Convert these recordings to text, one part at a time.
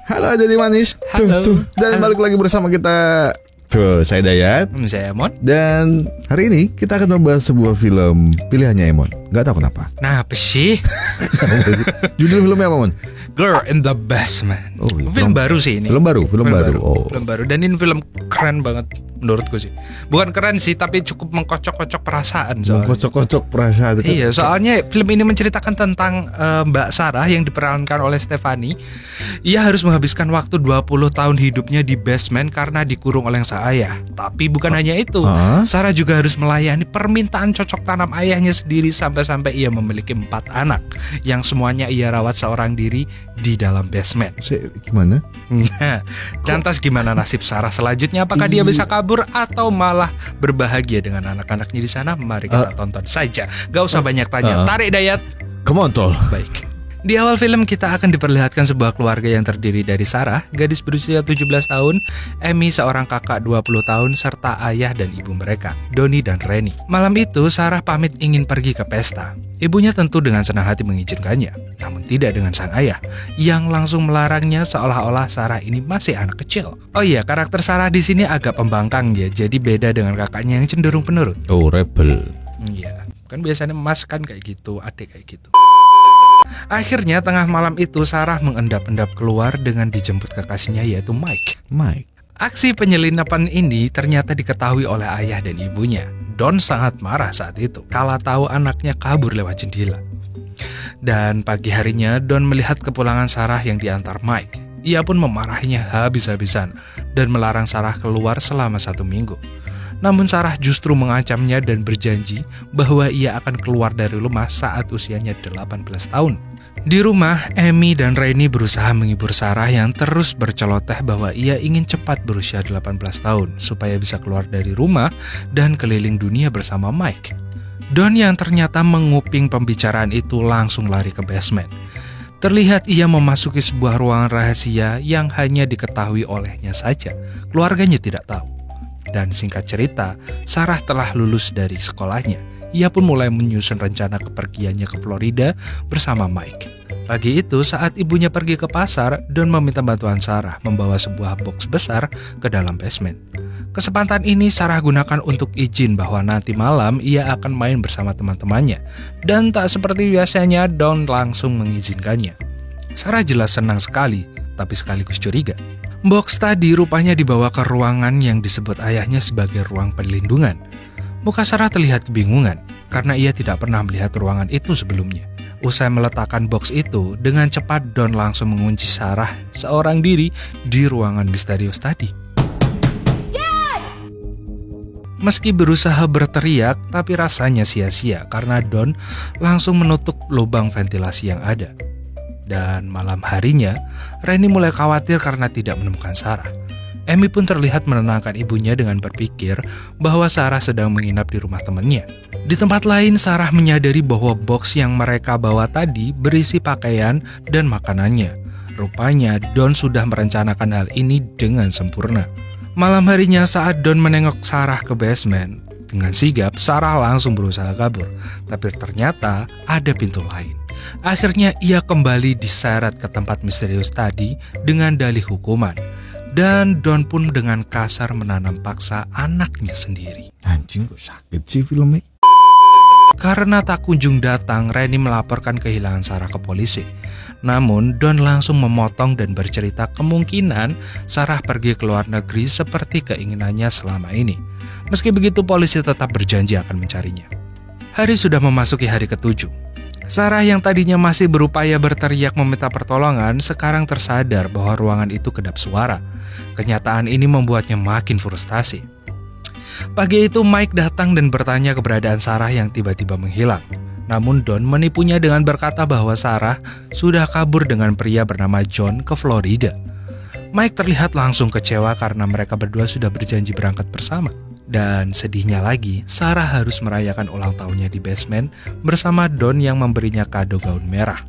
Halo jadi manis. Halo. Dan balik lagi bersama kita. Saya Dayat. Saya Emon. Dan hari ini kita akan membahas sebuah film pilihannya Emon. Gak tahu kenapa. Nah, apa sih? Judul filmnya apa, Mon? Girl in the Basement. Oh, iya. Film baru sih ini. Film baru. Oh. Film baru. Dan ini film keren banget menurutku sih. Bukan keren sih, tapi cukup mengkocok-kocok perasaan soalnya. Mengkocok-kocok perasaan. Iya, soalnya film ini menceritakan tentang Mbak Sarah yang diperankan oleh Stefani. Ia harus menghabiskan waktu 20 tahun hidupnya di basement karena dikurung oleh sang ayah. Tapi bukan hanya itu, Sarah juga harus melayani permintaan cocok tanam ayahnya sendiri sampai-sampai ia memiliki 4 anak yang semuanya ia rawat seorang diri di dalam basement. Gimana? Nah, lantas gimana nasib Sarah selanjutnya? Apakah dia bisa kabur atau malah berbahagia dengan anak-anaknya di sana? Mari kita tonton saja. Gak usah banyak tanya. Tarik Dayat. Come on, tol. Baik. Di awal film kita akan diperlihatkan sebuah keluarga yang terdiri dari Sarah, gadis berusia 17 tahun, Amy seorang kakak 20 tahun, serta ayah dan ibu mereka, Donnie dan Rennie. Malam itu Sarah pamit ingin pergi ke pesta. Ibunya tentu dengan senang hati mengizinkannya, namun tidak dengan sang ayah, yang langsung melarangnya seolah-olah Sarah ini masih anak kecil. Oh iya, karakter Sarah di sini agak pembangkang ya, jadi beda dengan kakaknya yang cenderung penurut. Oh, rebel. Iya, kan biasanya mas kan kayak gitu, adik kayak gitu. Akhirnya tengah malam itu Sarah mengendap-endap keluar dengan dijemput kekasihnya yaitu Mike. Aksi penyelinapan ini ternyata diketahui oleh ayah dan ibunya. Don sangat marah saat itu kala tahu anaknya kabur lewat jendela. Dan pagi harinya Don melihat kepulangan Sarah yang diantar Mike. Ia pun memarahinya habis-habisan dan melarang Sarah keluar selama 1 minggu. Namun Sarah justru mengancamnya dan berjanji bahwa ia akan keluar dari rumah saat usianya 18 tahun. Di rumah, Amy dan Rennie berusaha menghibur Sarah yang terus berceloteh bahwa ia ingin cepat berusia 18 tahun supaya bisa keluar dari rumah dan keliling dunia bersama Mike. Don yang ternyata menguping pembicaraan itu langsung lari ke basement. Terlihat ia memasuki sebuah ruangan rahasia yang hanya diketahui olehnya saja. Keluarganya tidak tahu. Dan singkat cerita, Sarah telah lulus dari sekolahnya. Ia pun mulai menyusun rencana kepergiannya ke Florida bersama Mike. Pagi itu saat ibunya pergi ke pasar, Don meminta bantuan Sarah membawa sebuah box besar ke dalam basement. Kesempatan ini Sarah gunakan untuk izin bahwa nanti malam ia akan main bersama teman-temannya. Dan tak seperti biasanya, Don langsung mengizinkannya. Sarah jelas senang sekali, tapi sekaligus curiga. Box tadi rupanya dibawa ke ruangan yang disebut ayahnya sebagai ruang perlindungan. Muka Sarah terlihat kebingungan karena ia tidak pernah melihat ruangan itu sebelumnya. Usai meletakkan box itu, dengan cepat Don langsung mengunci Sarah seorang diri di ruangan misterius tadi. Meski berusaha berteriak, tapi rasanya sia-sia karena Don langsung menutup lubang ventilasi yang ada. Dan malam harinya, Rennie mulai khawatir karena tidak menemukan Sarah. Amy pun terlihat menenangkan ibunya dengan berpikir bahwa Sarah sedang menginap di rumah temannya. Di tempat lain, Sarah menyadari bahwa box yang mereka bawa tadi berisi pakaian dan makanannya. Rupanya Don sudah merencanakan hal ini dengan sempurna. Malam harinya saat Don menengok Sarah ke basement, dengan sigap Sarah langsung berusaha kabur. Tapi ternyata ada pintu lain. Akhirnya ia kembali diseret ke tempat misterius tadi dengan dalih hukuman. Dan Don pun dengan kasar menanam paksa anaknya sendiri. Anjing, kok sakit sih filmnya? Karena tak kunjung datang, Rennie melaporkan kehilangan Sarah ke polisi. Namun Don langsung memotong dan bercerita kemungkinan Sarah pergi ke luar negeri seperti keinginannya selama ini. Meski begitu, polisi tetap berjanji akan mencarinya. Hari sudah memasuki hari ke-7. Sarah yang tadinya masih berupaya berteriak meminta pertolongan, sekarang tersadar bahwa ruangan itu kedap suara. Kenyataan ini membuatnya makin frustasi. Pagi itu Mike datang dan bertanya keberadaan Sarah yang tiba-tiba menghilang. Namun Don menipunya dengan berkata bahwa Sarah sudah kabur dengan pria bernama John ke Florida. Mike terlihat langsung kecewa karena mereka berdua sudah berjanji berangkat bersama. Dan sedihnya lagi, Sarah harus merayakan ulang tahunnya di basement bersama Don yang memberinya kado gaun merah.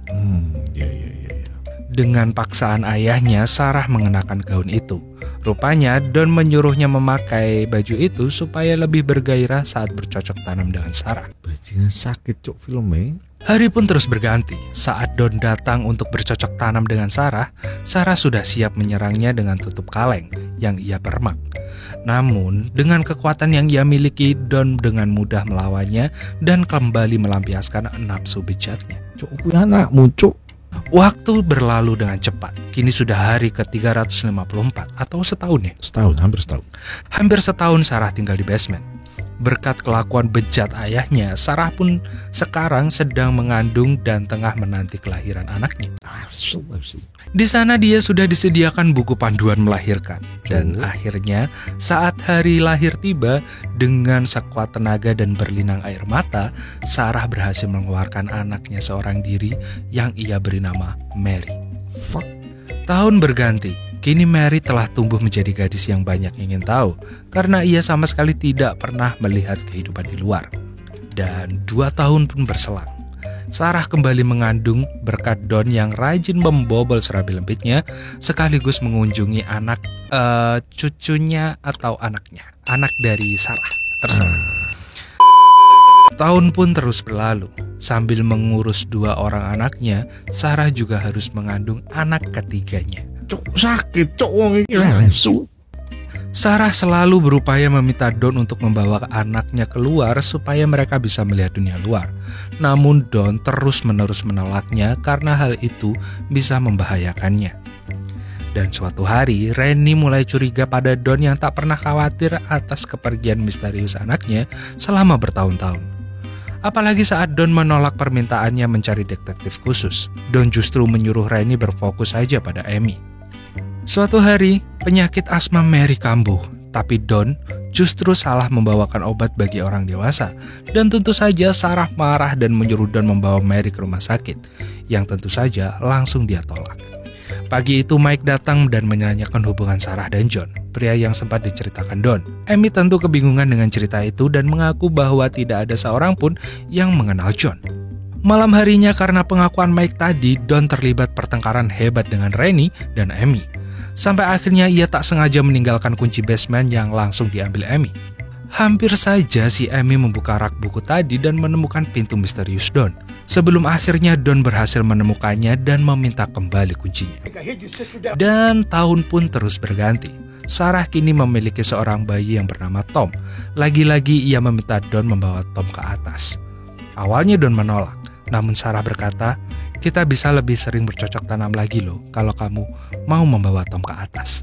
Dengan paksaan ayahnya, Sarah mengenakan gaun itu. Rupanya Don menyuruhnya memakai baju itu supaya lebih bergairah saat bercocok tanam dengan Sarah. Bajingan sakit cok filmnya. Hari pun terus berganti. Saat Don datang untuk bercocok tanam dengan Sarah, Sarah sudah siap menyerangnya dengan tutup kaleng yang ia permak. Namun, dengan kekuatan yang ia miliki, Don dengan mudah melawannya dan kembali melampiaskan nafsu bejatnya. Cuk, anakmu, cuk. Waktu berlalu dengan cepat. Kini sudah hari ke-354 atau setahun ya? Hampir setahun. Hampir setahun Sarah tinggal di basement. Berkat kelakuan bejat ayahnya, Sarah pun sekarang sedang mengandung dan tengah menanti kelahiran anaknya. Di sana dia sudah disediakan buku panduan melahirkan. Dan akhirnya saat hari lahir tiba, dengan sekuat tenaga dan berlinang air mata, Sarah berhasil mengeluarkan anaknya seorang diri yang ia beri nama Mary. Tahun berganti. Kini Mary telah tumbuh menjadi gadis yang banyak ingin tahu karena ia sama sekali tidak pernah melihat kehidupan di luar. Dan 2 tahun pun berselang. Sarah kembali mengandung berkat Don yang rajin membobol serabi lembitnya sekaligus mengunjungi cucunya atau anaknya. Anak dari Sarah tersebut. Tahun pun terus berlalu. Sambil mengurus 2 orang anaknya, Sarah juga harus mengandung anak ketiganya. Cuk, sakit, cuk, wong iki lesu. Sarah selalu berupaya meminta Don untuk membawa anaknya keluar supaya mereka bisa melihat dunia luar. Namun Don terus-menerus menolaknya karena hal itu bisa membahayakannya. Dan suatu hari, Rennie mulai curiga pada Don yang tak pernah khawatir atas kepergian misterius anaknya selama bertahun-tahun. Apalagi saat Don menolak permintaannya mencari detektif khusus, Don justru menyuruh Rennie berfokus saja pada Amy. Suatu hari, penyakit asma Mary kambuh, tapi Don justru salah membawakan obat bagi orang dewasa. Dan tentu saja Sarah marah dan menyuruh Don membawa Mary ke rumah sakit, yang tentu saja langsung dia tolak. Pagi itu Mike datang dan menanyakan hubungan Sarah dan John, pria yang sempat diceritakan Don. Amy tentu kebingungan dengan cerita itu dan mengaku bahwa tidak ada seorang pun yang mengenal John. Malam harinya karena pengakuan Mike tadi, Don terlibat pertengkaran hebat dengan Rennie dan Amy. Sampai akhirnya ia tak sengaja meninggalkan kunci basement yang langsung diambil Amy. Hampir saja si Amy membuka rak buku tadi dan menemukan pintu misterius Don. Sebelum akhirnya Don berhasil menemukannya dan meminta kembali kuncinya. Dan tahun pun terus berganti. Sarah kini memiliki seorang bayi yang bernama Tom. Lagi-lagi ia meminta Don membawa Tom ke atas. Awalnya Don menolak, namun Sarah berkata, "Kita bisa lebih sering bercocok tanam lagi loh kalau kamu mau membawa Tom ke atas."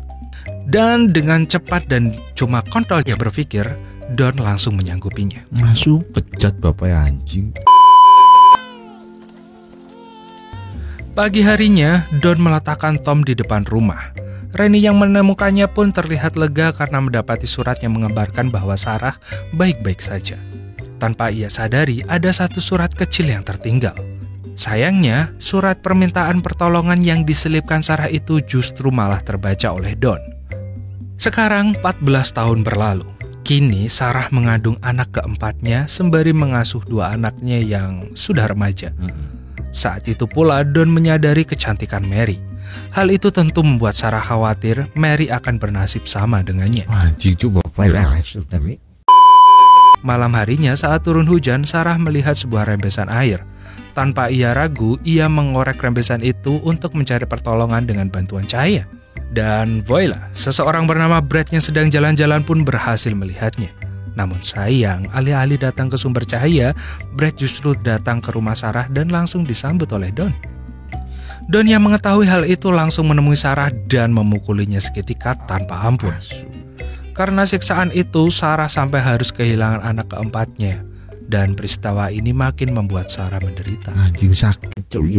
Dan dengan cepat dan cuma kontolnya berpikir, Don langsung menyanggupinya. Masuk bejat bapak anjing. Pagi harinya, Don meletakkan Tom di depan rumah. Rennie yang menemukannya pun terlihat lega karena mendapati surat yang mengabarkan bahwa Sarah baik-baik saja. Tanpa ia sadari, ada satu surat kecil yang tertinggal. Sayangnya, surat permintaan pertolongan yang diselipkan Sarah itu justru malah terbaca oleh Don. Sekarang 14 tahun berlalu. Kini Sarah mengandung anak keempatnya sembari mengasuh 2 anaknya yang sudah remaja. Saat itu pula Don menyadari kecantikan Mary. Hal itu tentu membuat Sarah khawatir Mary akan bernasib sama dengannya. Anjing, coba tapi. Malam harinya saat turun hujan, Sarah melihat sebuah rembesan air. Tanpa ia ragu, ia mengorek rembesan itu untuk mencari pertolongan dengan bantuan cahaya. Dan voila, seseorang bernama Brad yang sedang jalan-jalan pun berhasil melihatnya. Namun sayang, alih-alih datang ke sumber cahaya, Brad justru datang ke rumah Sarah dan langsung disambut oleh Don. Don yang mengetahui hal itu langsung menemui Sarah dan memukulinya seketika tanpa ampun. Karena siksaan itu, Sarah sampai harus kehilangan anak keempatnya. Dan peristiwa ini makin membuat Sarah menderita. Anjing sakit. 17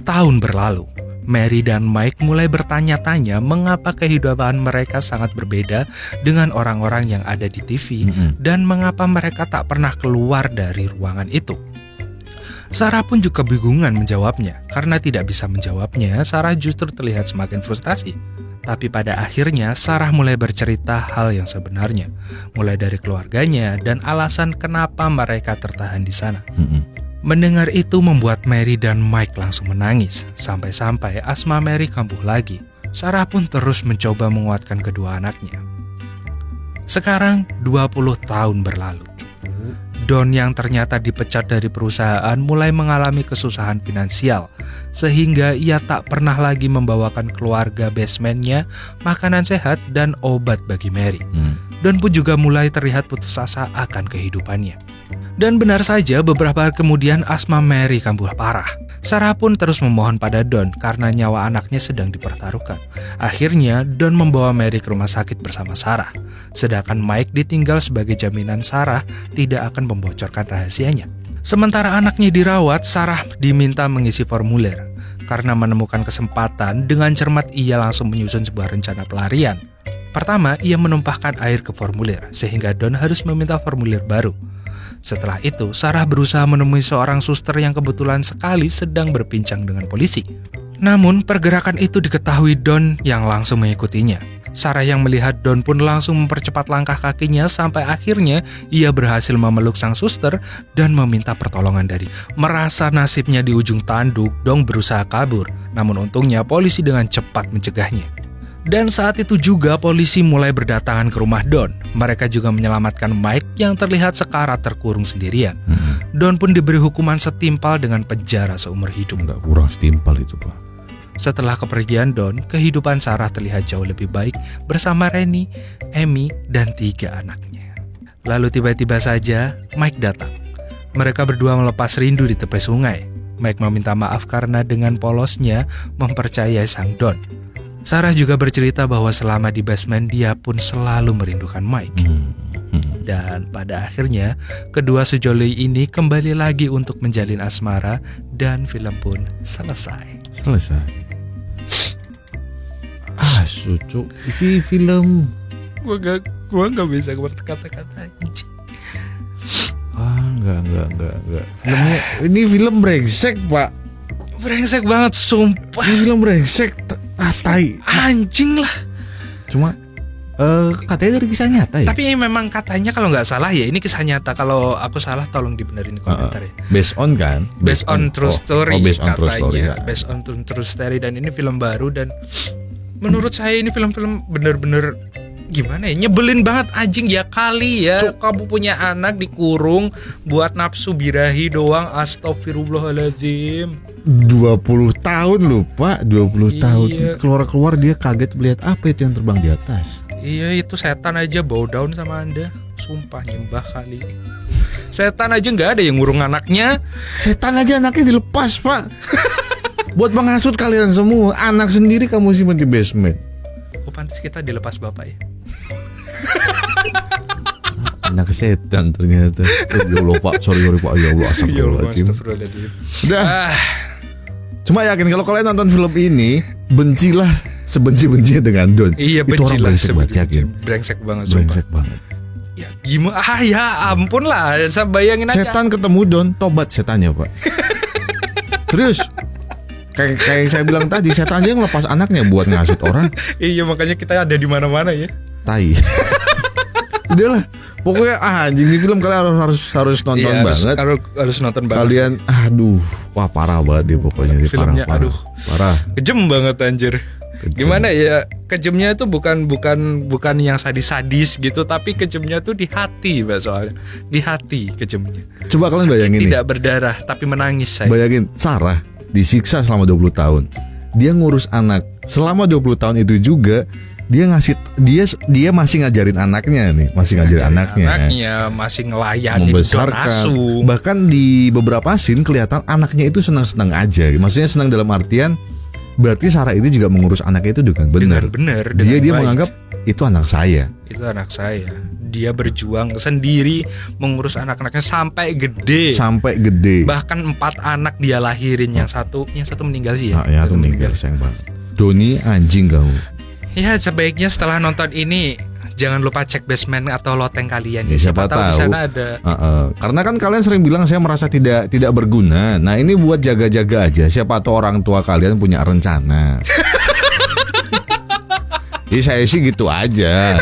tahun berlalu. Mary dan Mike mulai bertanya-tanya mengapa kehidupan mereka sangat berbeda dengan orang-orang yang ada di TV dan mengapa mereka tak pernah keluar dari ruangan itu. Sarah pun juga kebingungan menjawabnya. Karena tidak bisa menjawabnya, Sarah justru terlihat semakin frustasi. Tapi pada akhirnya Sarah mulai bercerita hal yang sebenarnya, mulai dari keluarganya dan alasan kenapa mereka tertahan di sana. Mendengar itu membuat Mary dan Mike langsung menangis. Sampai-sampai asma Mary kambuh lagi. Sarah pun terus mencoba menguatkan kedua anaknya. Sekarang 20 tahun berlalu. Don yang ternyata dipecat dari perusahaan mulai mengalami kesusahan finansial, sehingga ia tak pernah lagi membawakan keluarga basementnya makanan sehat dan obat bagi Mary. Don pun juga mulai terlihat putus asa akan kehidupannya. Dan benar saja, beberapa hari kemudian asma Mary kambuh parah. Sarah pun terus memohon pada Don karena nyawa anaknya sedang dipertaruhkan. Akhirnya Don membawa Mary ke rumah sakit bersama Sarah. Sedangkan Mike ditinggal sebagai jaminan Sarah tidak akan membocorkan rahasianya. Sementara anaknya dirawat, Sarah diminta mengisi formulir. Karena menemukan kesempatan, dengan cermat ia langsung menyusun sebuah rencana pelarian. Pertama, ia menumpahkan air ke formulir, sehingga Don harus meminta formulir baru. Setelah itu, Sarah berusaha menemui seorang suster yang kebetulan sekali sedang berbincang dengan polisi. Namun, pergerakan itu diketahui Don yang langsung mengikutinya. Sarah yang melihat Don pun langsung mempercepat langkah kakinya sampai akhirnya ia berhasil memeluk sang suster dan meminta pertolongan dari. Merasa nasibnya di ujung tanduk, Don berusaha kabur. Namun untungnya polisi dengan cepat mencegahnya. Dan saat itu juga polisi mulai berdatangan ke rumah Don. Mereka juga menyelamatkan Mike yang terlihat sekarat terkurung sendirian. Don pun diberi hukuman setimpal dengan penjara seumur hidup. Nggak kurang setimpal itu, Pak. Setelah kepergian Don, kehidupan Sarah terlihat jauh lebih baik bersama Rennie, Amy, dan 3 anaknya. Lalu tiba-tiba saja Mike datang. Mereka berdua melepas rindu di tepi sungai. Mike meminta maaf karena dengan polosnya mempercayai sang Don. Sarah juga bercerita bahwa selama di basement dia pun selalu merindukan Mike. Dan pada akhirnya kedua sejoli ini kembali lagi untuk menjalin asmara dan film pun selesai. Sucu, ini film. Gua nggak bisa berkata-kata anjing. Enggak. Filmnya ini film brengsek, Pak. Brengsek banget, sumpah. Ini film brengsek. Tai. Anjing lah. Cuma katanya dari kisah nyata ya. Tapi memang katanya kalau nggak salah ya ini kisah nyata. Kalau aku salah tolong dibenerin di komentar ya. Based on kan? Based on true story. Based on katanya. true story. Ya. Based on true story, dan ini film baru dan menurut saya ini film-film bener-bener gimana ya, nyebelin banget anjing ya kali ya. Kamu punya anak dikurung buat nafsu birahi doang, astagfirullahaladzim. 20 tahun loh, Pak. 20 tahun. Keluar-keluar dia kaget melihat apa itu yang terbang di atas. Iya, itu setan aja bow down sama Anda. Sumpah nyembah kali. Setan aja gak ada yang ngurung anaknya. Setan aja anaknya dilepas, Pak. Buat menghasut kalian semua. Anak sendiri kamu simpan di basement. Oh, pantas kita dilepas bapak ya. Anak setan ternyata. Ya Allah, Pak. Sorry Pak. Ya Allah, astagfirullahaladzim. Udah. Cuma yakin kalau kalian nonton film ini, bencilah sebenci-bencinya dengan Don. Iya, itu orang brengsek banget, yakin. Brengsek banget. Brengsek banget. Ya gimana? Ya ampun lah. Saya bayangin aja. Setan ketemu Don, tobat setannya, Pak. Terus kayak saya bilang tadi, setan aja yang lepas anaknya buat ngasut orang. Iya, makanya kita ada di mana-mana ya. Tai. Udah lah. Pokoknya anjing, ini film kalian harus nonton banget. Harus nonton banget. Kalian wah parah banget dia pokoknya. Filmnya parah. Kejem banget anjir. Gimana ya? Kejemnya itu bukan yang sadis-sadis gitu, tapi kejemnya tuh di hati, Mbak, soalnya. Di hati kejemnya. Coba kalian bayangin tidak berdarah tapi menangis saya. Bayangin Sarah disiksa selama 20 tahun. Dia ngurus anak selama 20 tahun itu juga. Dia masih ngajarin anaknya nih, masih masih ngelayanin, membesarkan. Bahkan di beberapa scene kelihatan anaknya itu senang-senang aja. Maksudnya senang dalam artian berarti Sarah itu juga mengurus anaknya itu dengan benar. Dia menganggap itu anak saya. Itu anak saya. Dia berjuang sendiri mengurus anak-anaknya sampai gede. Bahkan 4 anak dia lahirin, yang satu meninggal sih ya. Yang satu meninggal, sayang banget. Doni anjing kamu. Ya, sebaiknya setelah nonton ini jangan lupa cek basement atau loteng kalian. Ya, siapa tahu di sana ada. Karena kan kalian sering bilang saya merasa tidak berguna. Nah, ini buat jaga-jaga aja. Siapa tahu orang tua kalian punya rencana. Ya saya sih gitu aja.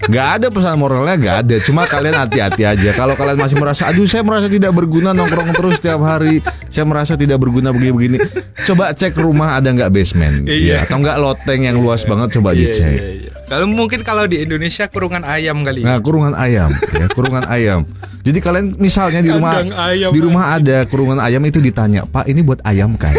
Gak ada pesan moralnya, gak ada. Cuma kalian hati-hati aja. Kalau kalian masih merasa, aduh saya merasa tidak berguna nongkrong terus setiap hari, saya merasa tidak berguna begini-begini, coba cek rumah ada gak basement, atau gak loteng yang luas banget, coba dicek. Kalau mungkin kalau di Indonesia kurungan ayam kali. Nah, kurungan ayam, ya, kurungan ayam. Jadi kalian misalnya di rumah ada kurungan ayam itu ditanya, "Pak, ini buat ayam kan?"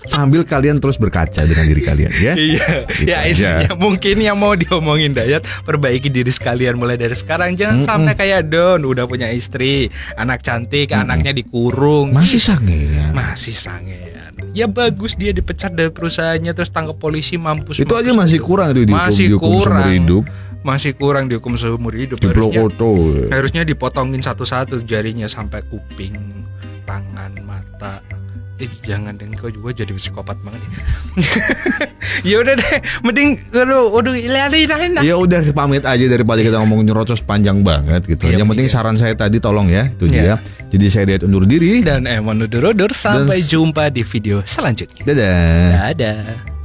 Sambil kalian terus berkaca dengan diri kalian, ya. Iya. Gitu ya intinya mungkin yang mau diomongin Dayat, perbaiki diri sekalian mulai dari sekarang. Jangan sampai kayak Don, udah punya istri, anak cantik, anaknya dikurung. Masih sangean. Ya bagus dia dipecat dari perusahaannya terus tangkap polisi, mampus. Itu aja masih kurang itu dihukum seumur hidup. Masih kurang dihukum seumur hidup. Harusnya dipotongin satu-satu jarinya sampai kuping, tangan, mata. Jangan deh, kau juga jadi psikopat banget ya. Ya udah deh, mending udah ilahin. Ya udah pamit aja daripada kita ngomong nyerocos panjang banget gitu. Ya, yang penting saran saya tadi tolong ya, itu dia. Jadi saya Dayat undur diri dan Emon undur. Sampai jumpa di video selanjutnya. Dadah. Dadah.